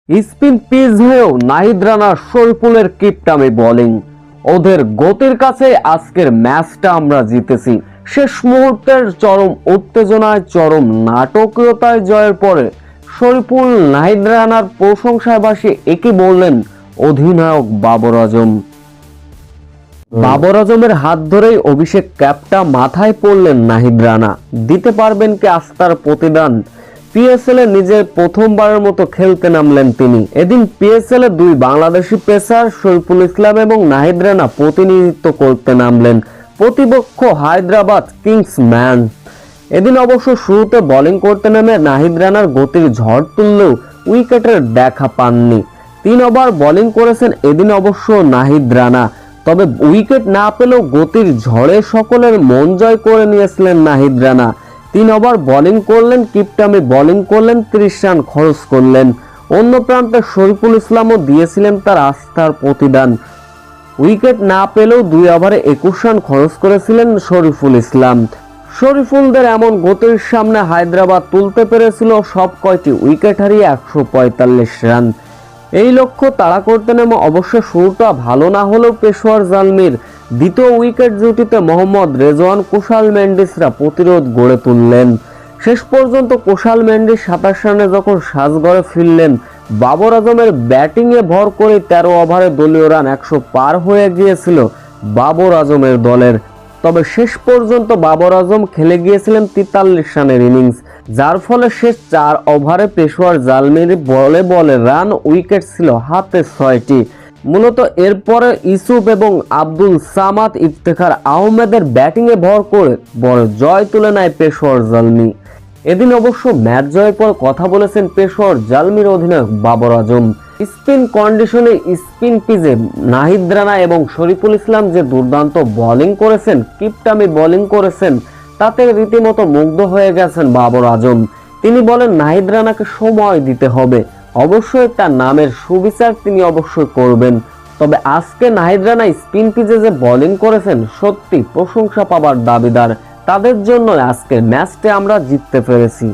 Spin pitch হয়েও Nahid Rana শরীফুলের কিপটামি bowling, ওদের গতির কাছে আজকের ম্যাচটা আমরা জিতেছি। শেষ মুহূর্তের চরম উত্তেজনায়, চরম নাটকীয়তায় জয়ের পরে শরীফুল নাহিদ রানার প্রশংসায় ভাসিয়ে একই বললেন অধিনায়ক বাবর আজম। বাবর আজমের হাত ধরেই অভিষেক ক্যাপটা মাথায় পড়লেন নাহিদ রানা। দিতে পারবেন কি আস্থার প্রতিদান? পিএসএল এ নিজের প্রথমবারের মতো খেলতে নামলেন তিনি। এদিন পিএসএল এ দুই বাংলাদেশি পেসার শরীফুল ইসলাম এবং নাহিদ রানা প্রতিনিধিত্ব করতে নামলেন প্রতিপক্ষ হায়দ্রাবাদ কিংস ম্যান। এদিন অবশ্য শুরুতে বোলিং করতে নেমে নাহিদ রানার গতির ঝড় তুললেও উইকেটের দেখা পাননি। 3 ওভার বোলিং করেছেন এদিন অবশ্য নাহিদ রানা, তবে উইকেট না পেলেও গতির ঝড়ে সকলের মন জয় করে নিয়েছিলেন নাহিদ রানা। 3 ওভার বোলিং করলেন, কিপটামি বোলিং করলেন, 30 রান খরচ করলেন। অন্য প্রান্তে শরীফুল ইসলামও দিয়েছিলেন তার আস্থার প্রতিদান। উইকেট না পেলেও 2 ওভারে 21 রান খরচ করেছিলেন শরীফুল ইসলাম। শরীফুলদের এমন গতির সামনে হায়দ্রাবাদ তুলতে পেরেছিল সব কয়টি উইকেট হারিয়ে 145 রান। এই লক্ষ্য তাড়া করতে নেমে অবশ্য শুরুটা ভালো না হলেও পেশোয়ার জালমির দ্বিতীয় উইকেট জুটিতে মোহাম্মদ রেজওয়ান, কুশাল মেন্ডিসরা প্রতিরোধ গড়ে তুললেন। শেষ পর্যন্ত কুশাল মেন্ডিস 27 রানে যখন সাজঘরে ফিরলেন, বাবর আজমের ব্যাটিংয়ে ভর করে 13 ওভারে দলীয় রান 100 পার হয়ে গিয়েছিল বাবর আজমের দলের। তবে শেষ পর্যন্ত বাবর আজম খেলে গিয়েছিলেন 43 রানের ইনিংস, যার ফলে শেষ 4 ওভারে পেশোয়ার জালমির বলে বলে রান উইকেট ছিল হাতে 6টি। মূলত এরপরে ইউসুফ এবং আব্দুল সামাদ, ইফতেখার আহমেদের ব্যাটিংয়ে ভর করে বড় জয় তুলে নেয় পেশোয়ার জালমি। এদিন অবশ্য ম্যাচ জয়ের পর কথা বলেছেন পেশোয়ার জালমির অধিনায়ক বাবর আজম। স্পিন কন্ডিশনে স্পিন পিচে নাহিদ রানা এবং শরীফুল ইসলাম যে দুর্দান্ত বোলিং করেছেন, কিপটামি বোলিং করেছেন, তাতে রীতিমতো মুগ্ধ হয়ে গেছেন বাবর আজম। তিনি বলেন নাহিদ রানাকে সময় দিতে হবে, অবশ্যই তার নামের সুবিচার তিনি অবশ্যই করবেন। তবে আজকে নাহিদ রানা স্পিন পিচে যে বোলিং করেছেন সত্যি প্রশংসা পাবার দাবিদার। তাদের জন্য আজকের ম্যাচটা আমরা জিততে পেরেছি।